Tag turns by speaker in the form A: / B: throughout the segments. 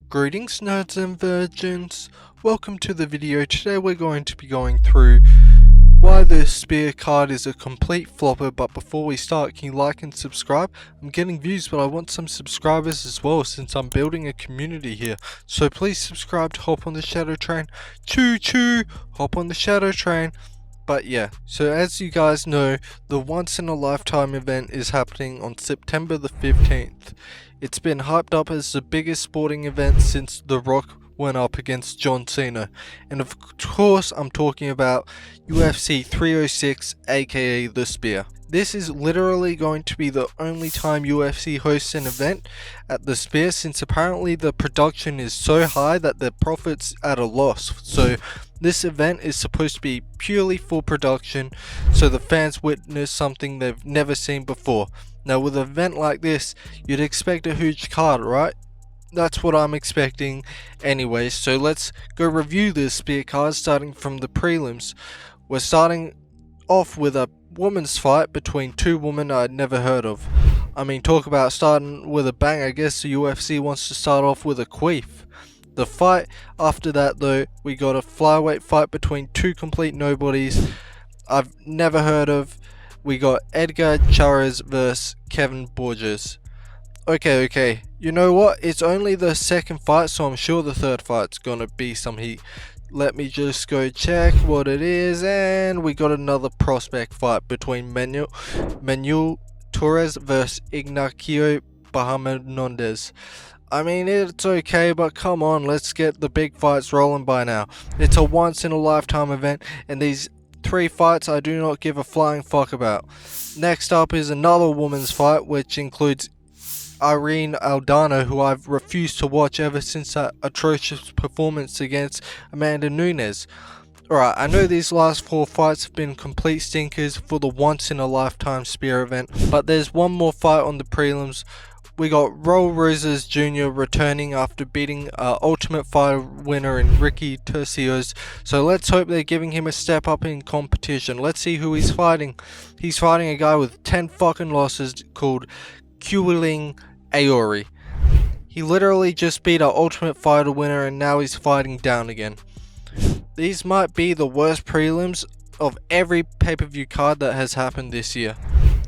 A: Greetings nerds and virgins, welcome to the video. Today we're going to be going through why the Sphere card is a complete flopper, but before we start, can you like and subscribe? I'm getting views, but I want some subscribers as well since I'm building a community here. So please subscribe to hop on the shadow train. Choo choo, hop on the shadow train. But yeah, so as you guys know, the once in a lifetime event is happening on September the 15th. It's been hyped up as the biggest sporting event since The Rock went up against John Cena. And of course, I'm talking about UFC 306, aka The Sphere. This is literally going to be the only time UFC hosts an event at The Sphere, since apparently the production is so high that the profit's at a loss. So this event is supposed to be purely for production, so the fans witness something they've never seen before. Now with an event like this, you'd expect a huge card, right? That's what I'm expecting anyway, so let's go review this Sphere card starting from the prelims. We're starting off with a women's fight between two women I'd never heard of. I mean, talk about starting with a bang. I guess the UFC wants to start off with a queef. The fight after that though, we got a flyweight fight between two complete nobodies I've never heard of. We got Edgar Chairez vs Kevin Borges. Okay, you know what? It's only the second fight, so I'm sure the third fight's gonna be some heat. Let me just go check what it is, and we got another prospect fight between Manuel Torres vs Ignacio Bahamondes. I mean, it's okay, but come on, let's get the big fights rolling by now. It's a once in a lifetime event, and these three fights I do not give a flying fuck about. Next up is another women's fight, which includes Irene Aldana, who I've refused to watch ever since that atrocious performance against Amanda Nunes. Alright, I know these last four fights have been complete stinkers for the once in a lifetime Sphere event, but there's one more fight on the prelims. We got Raul Rosas Jr. returning after beating Ultimate Fighter winner Ricky Tercios. So let's hope they're giving him a step up in competition. Let's see who he's fighting. He's fighting a guy with 10 fucking losses called Kuiling Aori. He literally just beat our Ultimate Fighter winner and now he's fighting down again. These might be the worst prelims of every pay-per-view card that has happened this year.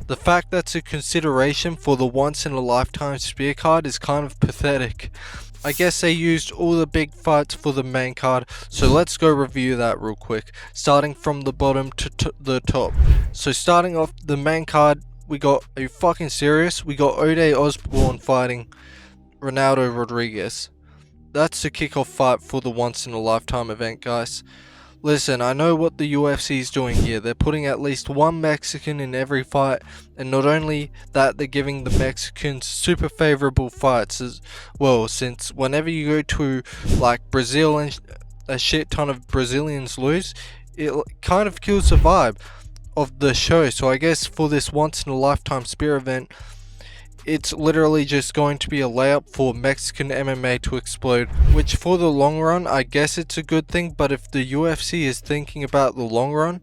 A: The fact that's a consideration for the once in a lifetime Sphere card is kind of pathetic. I guess they used all the big fights for the main card, so let's go review that real quick, starting from the bottom to the top. So starting off the main card, we got, are you fucking serious? We got Ode Osborne fighting Ronaldo Rodriguez. That's the kickoff fight for the once in a lifetime event, guys. Listen, I know what the UFC is doing here. They're putting at least one Mexican in every fight, and not only that, they're giving the Mexicans super favorable fights as well, since whenever you go to like Brazil and a shit ton of Brazilians lose, it kind of kills the vibe of the show. So I guess for this once in a lifetime Sphere event, it's literally just going to be a layup for Mexican MMA to explode, which for the long run I guess it's a good thing. But if the UFC is thinking about the long run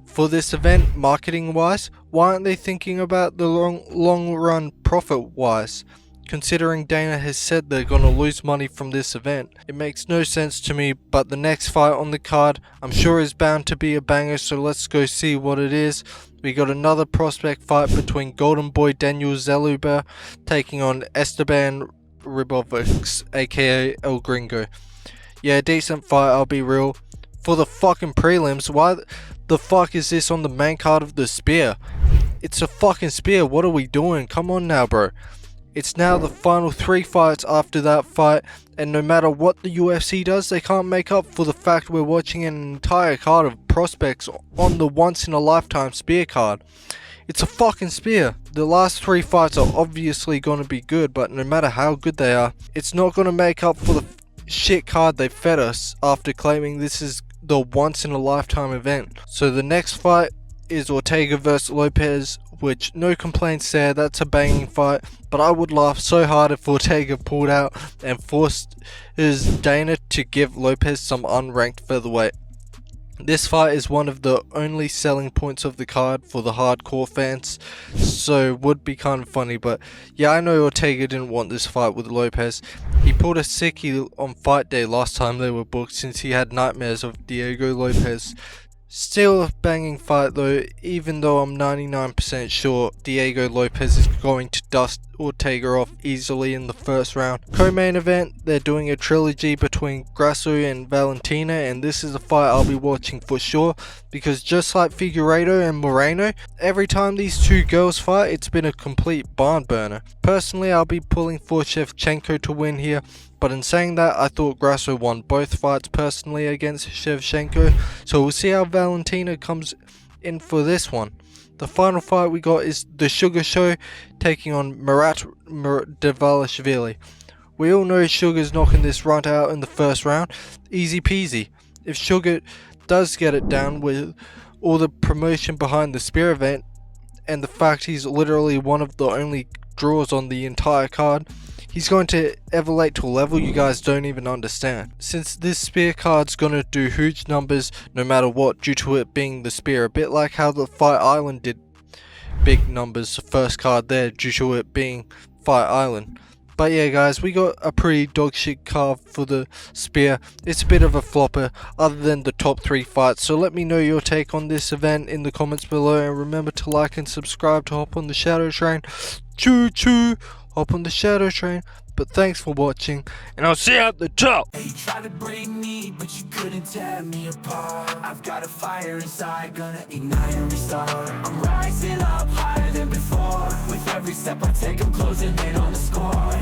A: for this event marketing wise, why aren't they thinking about the long run profit wise? Considering Dana has said they're gonna lose money from this event, it makes no sense to me. But the next fight on the card I'm sure is bound to be a banger, so let's go see what it is. We got another prospect fight between Golden Boy Daniel Zellhuber taking on Esteban Ribovics, aka El Gringo. Yeah, decent fight, I'll be real. For the fucking prelims, why the fuck is this on the main card of the Sphere? It's a fucking Sphere, what are we doing? Come on now, bro. It's now the final three fights after that fight, and no matter what the UFC does, they can't make up for the fact we're watching an entire card of prospects on the once in a lifetime Sphere card. It's a fucking Sphere. The last three fights are obviously going to be good, but no matter how good they are, it's not going to make up for the shit card they fed us after claiming this is the once in a lifetime event. So the next fight is Ortega vs Lopez, which no complaints there, that's a banging fight, but I would laugh so hard if Ortega pulled out and forced his Dana to give Lopez some unranked featherweight. This fight is one of the only selling points of the card for the hardcore fans, so would be kind of funny. But yeah, I know Ortega didn't want this fight with Lopez. He pulled a sickie on fight day last time they were booked, since he had nightmares of Diego Lopez. Still a banging fight though, even though I'm 99% sure Diego Lopez is going to dust Ortega off easily in the first round. Co-main event, they're doing a trilogy between Grasso and Valentina, and this is a fight I'll be watching for sure, because just like Figueiredo and Moreno, every time these two girls fight, it's been a complete barn burner. Personally, I'll be pulling for Shevchenko to win here, but in saying that, I thought Grasso won both fights personally against Shevchenko, so we'll see how Valentina comes in for this one. The final fight we got is the Sugar Show taking on Marat Dvalishvili. We all know Sugar's knocking this runt out in the first round, easy peasy. If Sugar does get it down with all the promotion behind the Sphere event, and the fact he's literally one of the only draws on the entire card, he's going to elevate to a level you guys don't even understand. Since this Sphere card's gonna do huge numbers no matter what, due to it being the Sphere, a bit like how the Fight Island did big numbers first card there due to it being Fight Island. But yeah guys, we got a pretty dog shit card for the Sphere. It's a bit of a flopper other than the top 3 fights, so let me know your take on this event in the comments below, and remember to like and subscribe to hop on the Shadow Train. Choo choo, hop on the Shadow Train. But thanks for watching, and I'll see you at the top.
B: You tried to break me, but you couldn't tear me apart. I've got a fire inside, gonna ignite and restart. I'm rising up higher than before. With every step I take, I'm closing in on the score.